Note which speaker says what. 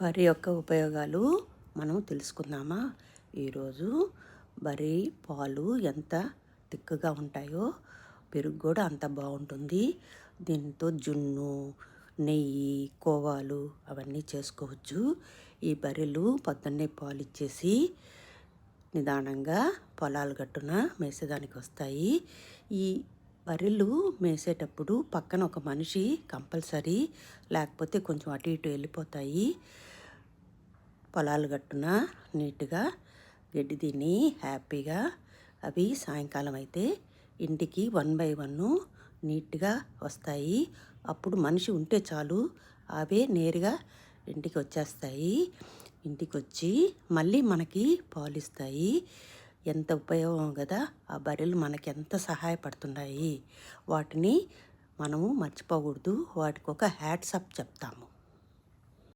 Speaker 1: బర్రె యొక్క ఉపయోగాలు మనం తెలుసుకుందామా? ఈరోజు బర్రె పాలు ఎంత తిక్కుగా ఉంటాయో పెరుగు కూడా అంత బాగుంటుంది. దీంతో జున్ను, నెయ్యి, కోవాలు అవన్నీ చేసుకోవచ్చు. ఈ బర్రెలు పొద్దున్నే పాలు ఇచ్చేసి నిదానంగా పొలాల గట్టున మేసేదానికి వస్తాయి. ఈ బర్రెలు మేసేటప్పుడు పక్కన ఒక మనిషి కంపల్సరీ, లేకపోతే కొంచెం అటు ఇటు వెళ్ళిపోతాయి. పొలాల గట్టున నీట్గా గడ్డి తిని హ్యాపీగా అవి సాయంకాలం అయితే ఇంటికి 1 by 1 నీట్గా వస్తాయి. అప్పుడు మనిషి ఉంటే చాలు, అవే నేరుగా ఇంటికి వచ్చేస్తాయి. ఇంటికి వచ్చి మళ్ళీ మనకి పాలిస్తాయి. ఎంత ఉపయోగం కదా! ఆ బర్రెలు మనకి ఎంత సహాయపడుతున్నాయి. వాటిని మనము మర్చిపోకూడదు. వాటికి ఒక హ్యాట్స్ ఆఫ్ చెప్తాము.